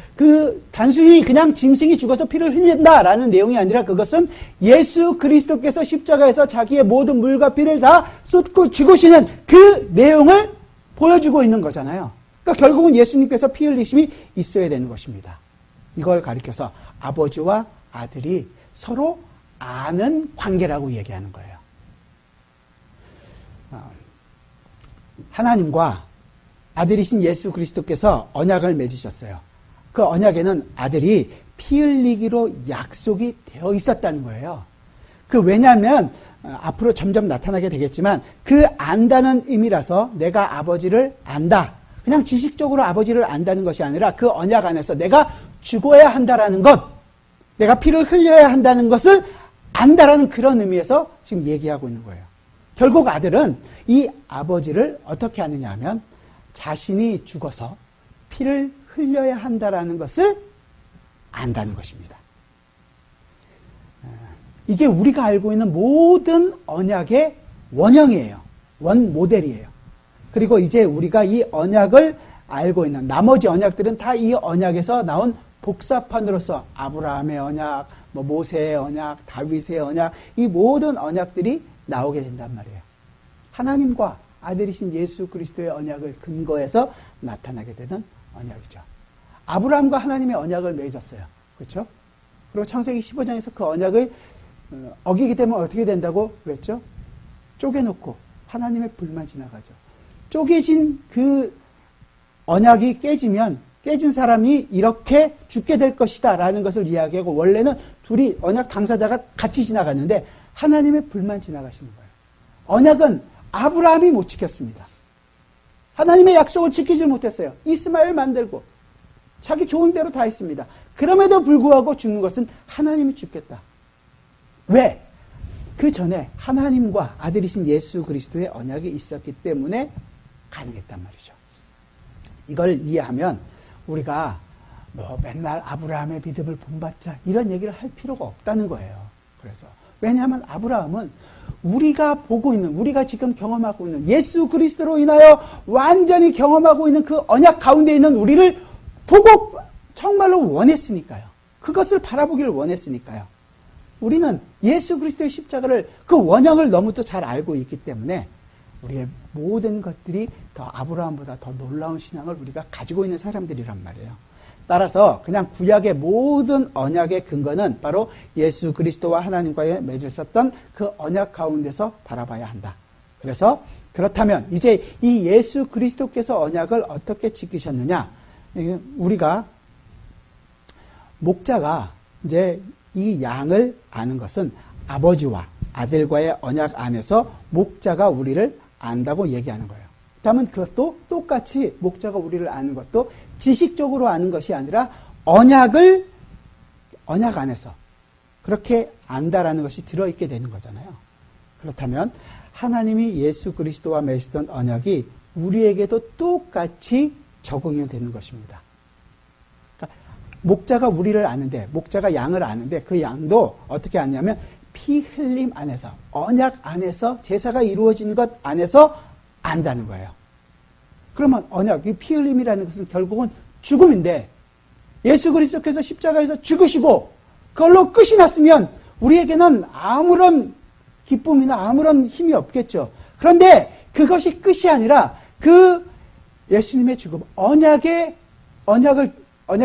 단순히 그냥 짐승이 죽어서 피를 흘린다라는 내용이 아니라 그것은 예수 그리스도께서 십자가에서 자기의 모든 물과 피를 다 쏟고 죽으시는 그 내용을 보여주고 있는 거잖아요. 그러니까 결국은 예수님께서 피 흘리심이 있어야 되는 것입니다. 이걸 가리켜서 아버지와 아들이 서로 아는 관계라고 얘기하는 거예요. 하나님과 아들이신 예수 그리스도께서 언약을 맺으셨어요. 그 언약에는 아들이 피 흘리기로 약속이 되어 있었다는 거예요. 왜냐하면 앞으로 점점 나타나게 되겠지만 그 안다는 의미라서 내가 아버지를 안다. 그냥 지식적으로 아버지를 안다는 것이 아니라 그 언약 안에서 내가 죽어야 한다라는 것, 내가 피를 흘려야 한다는 것을 안다라는 그런 의미에서 지금 얘기하고 있는 거예요. 결국 아들은 이 아버지를 어떻게 하느냐 하면 자신이 죽어서 피를 흘려야 한다라는 것을 안다는 것입니다. 이게 우리가 알고 있는 모든 언약의 원형이에요. 원 모델이에요. 그리고 이제 우리가 이 언약을 알고 있는 나머지 언약들은 다 이 언약에서 나온 복사판으로서 아브라함의 언약, 모세의 언약, 다윗의 언약, 이 모든 언약들이 나오게 된단 말이에요. 하나님과 아들이신 예수 그리스도의 언약을 근거해서 나타나게 되는 언약이죠. 아브라함과 하나님의 언약을 맺었어요. 그렇죠? 그리고 창세기 15장에서 그 언약을 어기게 되면 어떻게 된다고 그랬죠? 쪼개놓고 하나님의 불만 지나가죠. 쪼개진 그 언약이 깨지면 깨진 사람이 이렇게 죽게 될 것이다 라는 것을 이야기하고, 원래는 둘이 언약 당사자가 같이 지나갔는데 하나님의 불만 지나가시는 거예요. 언약은 아브라함이 못 지켰습니다. 하나님의 약속을 지키지 못했어요. 이스마엘 만들고 자기 좋은 대로 다 했습니다. 그럼에도 불구하고 죽는 것은 하나님이 죽겠다. 왜? 그 전에 하나님과 아들이신 예수 그리스도의 언약이 있었기 때문에 가능했단 말이죠. 이걸 이해하면 우리가 뭐 맨날 아브라함의 믿음을 본받자 이런 얘기를 할 필요가 없다는 거예요. 그래서 왜냐하면 아브라함은 우리가 보고 있는, 우리가 지금 경험하고 있는 예수 그리스도로 인하여 완전히 경험하고 있는 그 언약 가운데 있는 우리를 보고 정말로 원했으니까요. 그것을 바라보기를 원했으니까요. 우리는 예수 그리스도의 십자가를, 그 원형을 너무도 잘 알고 있기 때문에 우리의 모든 것들이 더 아브라함보다 더 놀라운 신앙을 우리가 가지고 있는 사람들이란 말이에요. 따라서 그냥 구약의 모든 언약의 근거는 바로 예수 그리스도와 하나님과의 맺으셨던 그 언약 가운데서 바라봐야 한다. 그래서 그렇다면 이제 이 예수 그리스도께서 언약을 어떻게 지키셨느냐? 우리가 목자가 이제 이 양을 아는 것은 아버지와 아들과의 언약 안에서 목자가 우리를 안다고 얘기하는 거예요. 다만 그것도 똑같이 목자가 우리를 아는 것도 지식적으로 아는 것이 아니라 언약 안에서 그렇게 안다라는 것이 들어있게 되는 거잖아요. 그렇다면 하나님이 예수 그리스도와 맺으셨던 언약이 우리에게도 똑같이 적용이 되는 것입니다. 그러니까 목자가 우리를 아는데, 목자가 양을 아는데 그 양도 어떻게 아냐면 피 흘림 안에서, 언약 안에서, 제사가 이루어진 것 안에서 안다는 거예요. 그러면 언약, 이 피 흘림이라는 것은 결국은 죽음인데 예수 그리스도께서 십자가에서 죽으시고 그걸로 끝이 났으면 우리에게는 아무런 기쁨이나 아무런 힘이 없겠죠. 그런데 그것이 끝이 아니라 그 예수님의 죽음, 언약의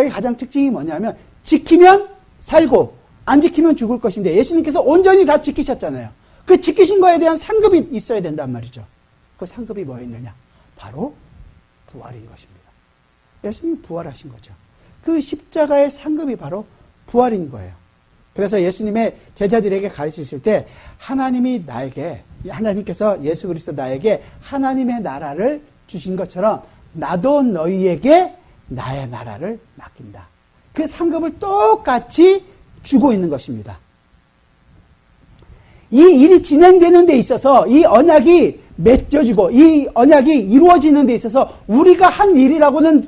가장 특징이 뭐냐면 지키면 살고 안 지키면 죽을 것인데 예수님께서 온전히 다 지키셨잖아요. 그 지키신 거에 대한 상급이 있어야 된단 말이죠. 그 상급이 뭐였느냐? 바로 부활인 것입니다. 예수님이 부활하신 거죠. 그 십자가의 상급이 바로 부활인 거예요. 그래서 예수님의 제자들에게 가르치실 때 하나님께서 예수 그리스도 나에게 하나님의 나라를 주신 것처럼 나도 너희에게 나의 나라를 맡긴다. 그 상급을 똑같이 주고 있는 것입니다. 이 일이 진행되는 데 있어서 이 언약이 맺어지고 이 언약이 이루어지는 데 있어서 우리가 한 일이라고는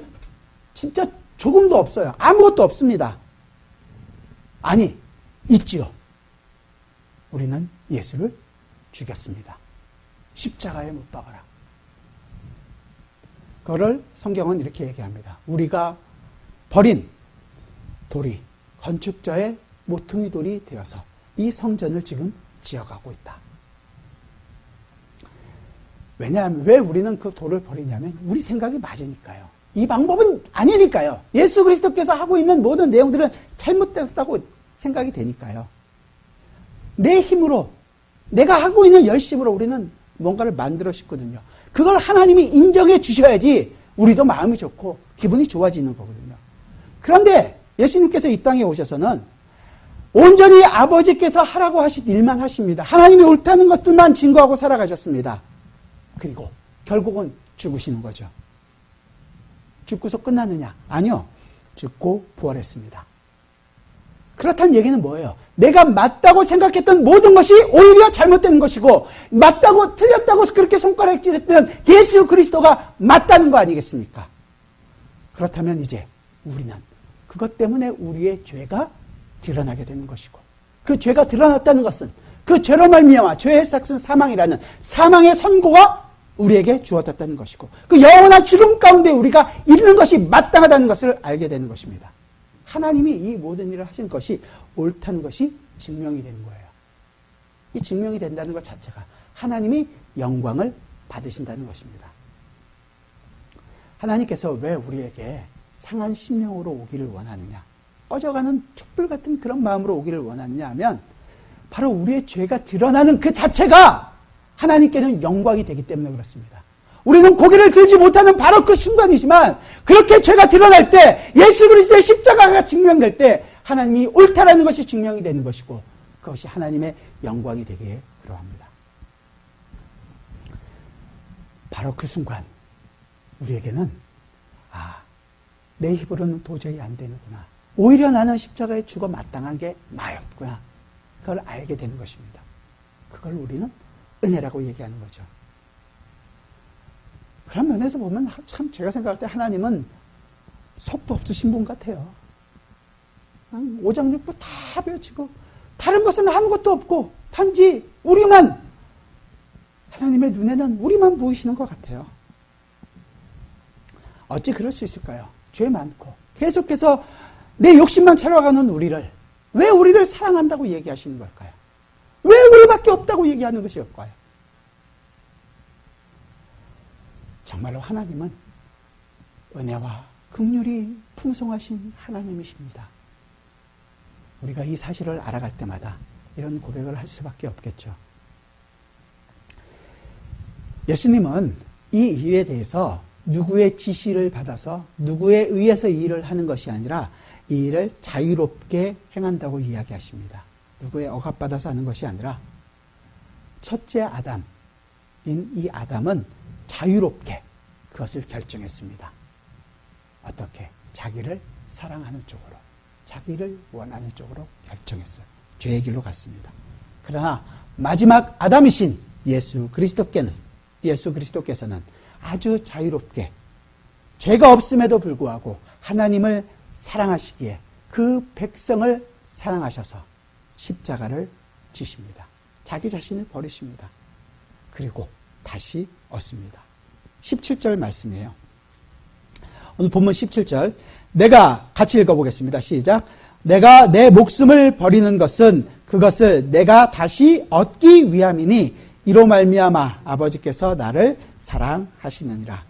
진짜 조금도 없어요. 아무것도 없습니다. 아니, 있지요. 우리는 예수를 죽였습니다. 십자가에 못 박아라. 그거를 성경은 이렇게 얘기합니다. 우리가 버린 돌이 건축자의 모퉁이 돌이 되어서 이 성전을 지금 지어가고 있다. 왜냐하면 왜 우리는 그 돌을 버리냐면 우리 생각이 맞으니까요. 이 방법은 아니니까요. 예수 그리스도께서 하고 있는 모든 내용들은 잘못됐다고 생각이 되니까요. 내 힘으로, 내가 하고 있는 열심으로 우리는 뭔가를 만들어 싶거든요. 그걸 하나님이 인정해 주셔야지 우리도 마음이 좋고 기분이 좋아지는 거거든요. 그런데 예수님께서 이 땅에 오셔서는 온전히 아버지께서 하라고 하신 일만 하십니다. 하나님이 옳다는 것들만 증거하고 살아가셨습니다. 그리고 결국은 죽으시는 거죠. 죽고서 끝나느냐? 아니요. 죽고 부활했습니다. 그렇다는 얘기는 뭐예요? 내가 맞다고 생각했던 모든 것이 오히려 잘못된 것이고 맞다고 틀렸다고 그렇게 손가락질했던 예수 그리스도가 맞다는 거 아니겠습니까? 그렇다면 이제 우리는 그것 때문에 우리의 죄가 드러나게 되는 것이고 그 죄가 드러났다는 것은 그 죄로 말미암아 죄의 삭은 사망이라는 사망의 선고가 우리에게 주어졌다는 것이고 그 영원한 죽음 가운데 우리가 있는 것이 마땅하다는 것을 알게 되는 것입니다. 하나님이 이 모든 일을 하신 것이 옳다는 것이 증명이 되는 거예요. 이 증명이 된다는 것 자체가 하나님이 영광을 받으신다는 것입니다. 하나님께서 왜 우리에게 상한 심령으로 오기를 원하느냐, 꺼져가는 촛불 같은 그런 마음으로 오기를 원하느냐 하면 바로 우리의 죄가 드러나는 그 자체가 하나님께는 영광이 되기 때문에 그렇습니다. 우리는 고개를 들지 못하는 바로 그 순간이지만 그렇게 죄가 드러날 때 예수 그리스도의 십자가가 증명될 때 하나님이 옳다라는 것이 증명이 되는 것이고 그것이 하나님의 영광이 되기에 그러합니다. 바로 그 순간 우리에게는 내 힘으로는 도저히 안 되는구나. 오히려 나는 십자가에 죽어 마땅한 게 나였구나. 그걸 알게 되는 것입니다. 그걸 우리는 은혜라고 얘기하는 거죠. 그런 면에서 보면 참 제가 생각할 때 하나님은 속도 없으신 분 같아요. 오장육부 다 배우치고 다른 것은 아무것도 없고 단지 우리만, 하나님의 눈에는 우리만 보이시는 것 같아요. 어찌 그럴 수 있을까요? 죄 많고 계속해서 내 욕심만 채워가는 우리를, 왜 우리를 사랑한다고 얘기하시는 걸까요? 왜 우리밖에 없다고 얘기하는 것일까요? 정말로 하나님은 은혜와 긍휼이 풍성하신 하나님이십니다. 우리가 이 사실을 알아갈 때마다 이런 고백을 할 수밖에 없겠죠. 예수님은 이 일에 대해서 누구의 지시를 받아서 누구에 의해서 이 일을 하는 것이 아니라 이 일을 자유롭게 행한다고 이야기하십니다. 누구의 억압받아서 하는 것이 아니라 첫째 아담인 이 아담은 자유롭게 그것을 결정했습니다. 어떻게? 자기를 사랑하는 쪽으로, 자기를 원하는 쪽으로 결정했어요. 죄의 길로 갔습니다. 그러나 마지막 아담이신 예수 그리스도께서는 아주 자유롭게 죄가 없음에도 불구하고 하나님을 사랑하시기에 그 백성을 사랑하셔서 십자가를 지십니다. 자기 자신을 버리십니다. 그리고 다시 얻습니다. 17절 말씀이에요. 오늘 본문 17절, 내가 같이 읽어보겠습니다. 시작. 내가 내 목숨을 버리는 것은 그것을 내가 다시 얻기 위함이니 이로 말미암아 아버지께서 나를 사랑하시느니라.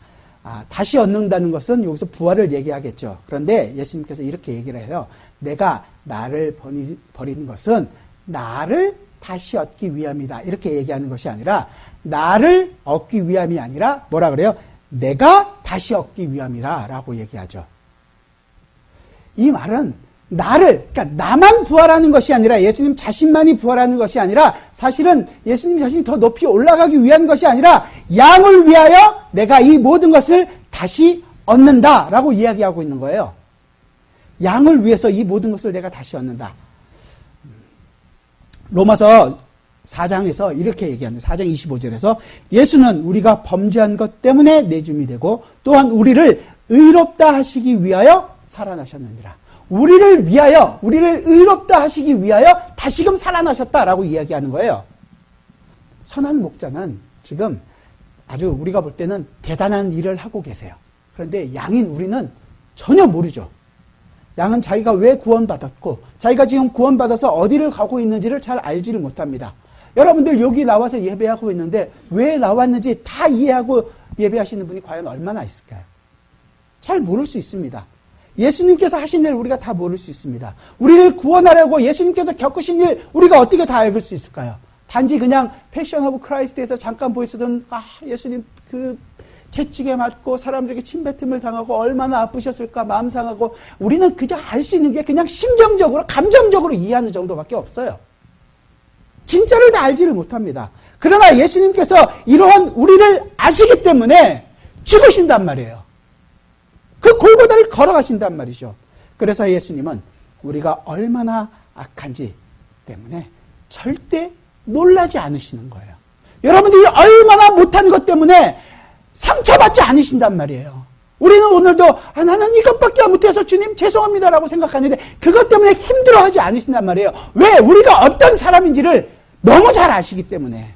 다시 얻는다는 것은 여기서 부활을 얘기하겠죠. 그런데 예수님께서 이렇게 얘기를 해요. 내가 나를 버리는 것은 나를 다시 얻기 위함이다. 이렇게 얘기하는 것이 아니라 나를 얻기 위함이 아니라 뭐라 그래요? 내가 다시 얻기 위함이라 라고 얘기하죠. 이 말은 그러니까 나만 부활하는 것이 아니라 예수님 자신만이 부활하는 것이 아니라 사실은 예수님 자신이 더 높이 올라가기 위한 것이 아니라 양을 위하여 내가 이 모든 것을 다시 얻는다라고 이야기하고 있는 거예요. 양을 위해서 이 모든 것을 내가 다시 얻는다. 로마서 4장에서 이렇게 얘기합니다. 4장 25절에서 예수는 우리가 범죄한 것 때문에 내줌이 되고 또한 우리를 의롭다 하시기 위하여 살아나셨느니라. 우리를 위하여, 우리를 의롭다 하시기 위하여 다시금 살아나셨다라고 이야기하는 거예요. 선한 목자는 지금 아주 우리가 볼 때는 대단한 일을 하고 계세요. 그런데 양인 우리는 전혀 모르죠. 양은 자기가 왜 구원받았고 자기가 지금 구원받아서 어디를 가고 있는지를 잘 알지를 못합니다. 여러분들 여기 나와서 예배하고 있는데 왜 나왔는지 다 이해하고 예배하시는 분이 과연 얼마나 있을까요? 잘 모를 수 있습니다. 예수님께서 하신 일 우리가 다 모를 수 있습니다. 우리를 구원하려고 예수님께서 겪으신 일 우리가 어떻게 다 알고 수 있을까요? 단지 그냥 패션 오브 크라이스트에서 잠깐 보이시던 예수님 그 채찍에 맞고 사람들에게 침뱉음을 당하고 얼마나 아프셨을까 마음 상하고 우리는 그저 알 수 있는 게 그냥 심정적으로 감정적으로 이해하는 정도밖에 없어요. 진짜를 다 알지를 못합니다. 그러나 예수님께서 이러한 우리를 아시기 때문에 죽으신단 말이에요. 그 골고다를 걸어가신단 말이죠. 그래서 예수님은 우리가 얼마나 악한지 때문에 절대 놀라지 않으시는 거예요. 여러분들이 얼마나 못한 것 때문에 상처받지 않으신단 말이에요. 우리는 오늘도 나는 이것밖에 못해서 주님 죄송합니다라고 생각하는데 그것 때문에 힘들어하지 않으신단 말이에요. 왜? 우리가 어떤 사람인지를 너무 잘 아시기 때문에.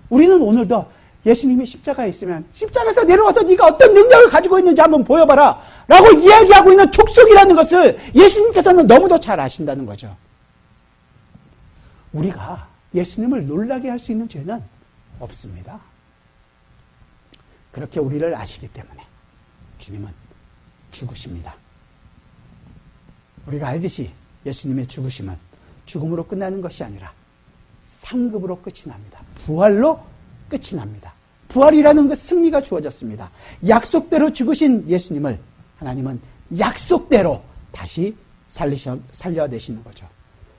우리는 오늘도 예수님이 십자가에 있으면 십자가에서 내려와서 네가 어떤 능력을 가지고 있는지 한번 보여봐라 라고 이야기하고 있는 족속이라는 것을 예수님께서는 너무도 잘 아신다는 거죠. 우리가 예수님을 놀라게 할 수 있는 죄는 없습니다. 그렇게 우리를 아시기 때문에 주님은 죽으십니다. 우리가 알듯이 예수님의 죽으심은 죽음으로 끝나는 것이 아니라 상급으로 끝이 납니다. 부활로 끝이 납니다. 부활이라는 그 승리가 주어졌습니다. 약속대로 죽으신 예수님을 하나님은 약속대로 다시 살려내시는 거죠.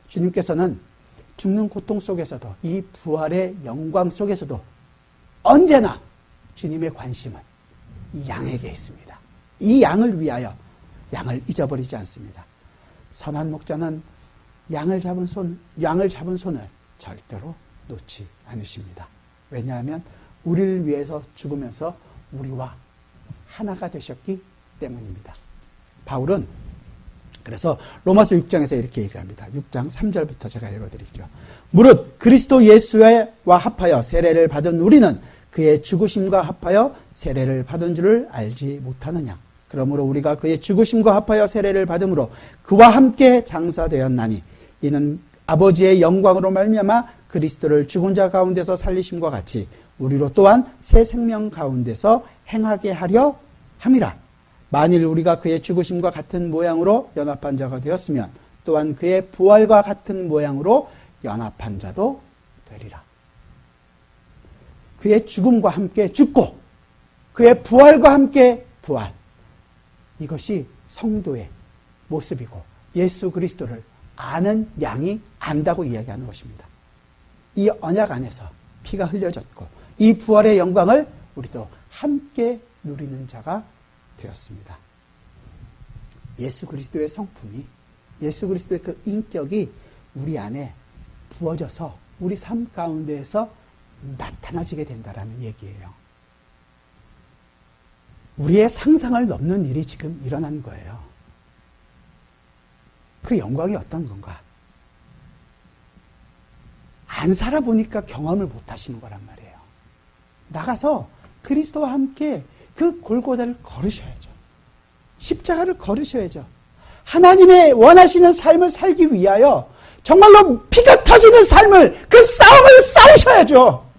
주님께서는 죽는 고통 속에서도 이 부활의 영광 속에서도 언제나 주님의 관심은 이 양에게 있습니다. 이 양을 위하여 양을 잊어버리지 않습니다. 선한 목자는 양을 잡은 손을 절대로 놓지 않으십니다. 왜냐하면 우리를 위해서 죽으면서 우리와 하나가 되셨기 때문입니다. 바울은 그래서 로마서 6장에서 이렇게 얘기합니다. 6장 3절부터 제가 읽어드릴게요. 무릇 그리스도 예수와 합하여 세례를 받은 우리는 그의 죽으심과 합하여 세례를 받은 줄을 알지 못하느냐. 그러므로 우리가 그의 죽으심과 합하여 세례를 받음으로 그와 함께 장사되었나니 이는 아버지의 영광으로 말미암아 그리스도를 죽은 자 가운데서 살리심과 같이 우리로 또한 새 생명 가운데서 행하게 하려 함이라. 만일 우리가 그의 죽으심과 같은 모양으로 연합한 자가 되었으면 또한 그의 부활과 같은 모양으로 연합한 자도 되리라. 그의 죽음과 함께 죽고 그의 부활과 함께 부활. 이것이 성도의 모습이고 예수 그리스도를 아는 양이 안다고 이야기하는 것입니다. 이 언약 안에서 피가 흘려졌고 이 부활의 영광을 우리도 함께 누리는 자가 되었습니다. 예수 그리스도의 성품이, 예수 그리스도의 그 인격이 우리 안에 부어져서 우리 삶 가운데에서 나타나지게 된다라는 얘기예요. 우리의 상상을 넘는 일이 지금 일어난 거예요. 그 영광이 어떤 건가? 안 살아보니까 경험을 못 하시는 거란 말이에요. 나가서 그리스도와 함께 그 골고다를 걸으셔야죠. 십자가를 걸으셔야죠. 하나님의 원하시는 삶을 살기 위하여 정말로 피가 터지는 삶을, 그 싸움을 싸우셔야죠.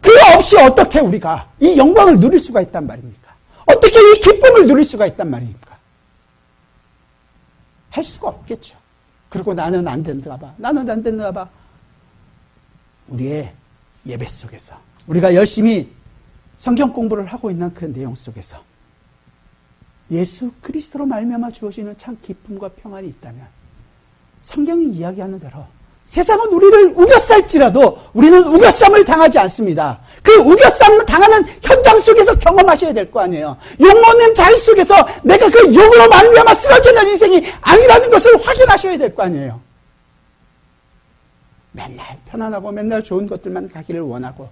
그거 없이 어떻게 우리가 이 영광을 누릴 수가 있단 말입니까? 어떻게 이 기쁨을 누릴 수가 있단 말입니까? 할 수가 없겠죠. 그리고 나는 안 되는가 봐. 나는 안 되는가 봐. 우리의 예배 속에서 우리가 열심히 성경 공부를 하고 있는 그 내용 속에서 예수 그리스도로 말미암아 주어지는 참 기쁨과 평안이 있다면 성경이 이야기하는 대로 세상은 우리를 우겨쌀지라도 우리는 우겨쌈을 당하지 않습니다. 그 우겨쌈을 당하는 현장 속에서 경험하셔야 될 거 아니에요. 욕먹는 자리 속에서 내가 그 욕으로 말미암아 쓰러지는 인생이 아니라는 것을 확인하셔야 될 거 아니에요. 맨날 편안하고 맨날 좋은 것들만 가기를 원하고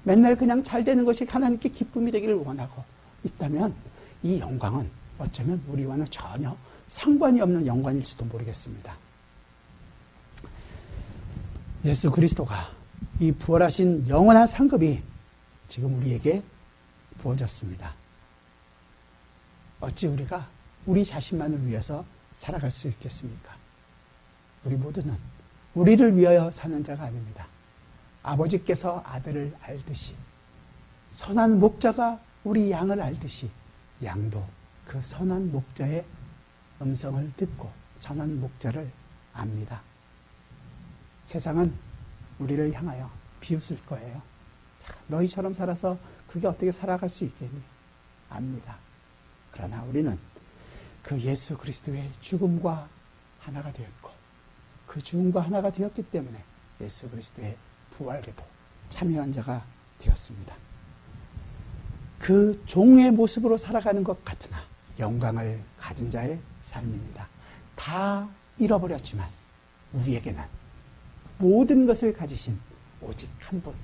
맨날 그냥 잘 되는 것이 하나님께 기쁨이 되기를 원하고 있다면 이 영광은 어쩌면 우리와는 전혀 상관이 없는 영광일지도 모르겠습니다. 예수 그리스도가 이 부활하신 영원한 상급이 지금 우리에게 부어졌습니다. 어찌 우리가 우리 자신만을 위해서 살아갈 수 있겠습니까? 우리 모두는 우리를 위하여 사는 자가 아닙니다. 아버지께서 아들을 알듯이 선한 목자가 우리 양을 알듯이 양도 그 선한 목자의 음성을 듣고 선한 목자를 압니다. 세상은 우리를 향하여 비웃을 거예요. 너희처럼 살아서 그게 어떻게 살아갈 수 있겠니? 압니다. 그러나 우리는 그 예수 그리스도의 죽음과 하나가 되었고 그 죽음과 하나가 되었기 때문에 예수 그리스도의 부활에도 참여한 자가 되었습니다. 그 종의 모습으로 살아가는 것 같으나 영광을 가진 자의 삶입니다. 다 잃어버렸지만 우리에게는 모든 것을 가지신 오직 한 분,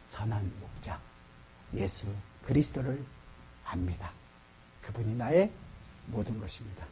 선한 목자 예수 그리스도를 압니다. 그분이 나의 모든 것입니다.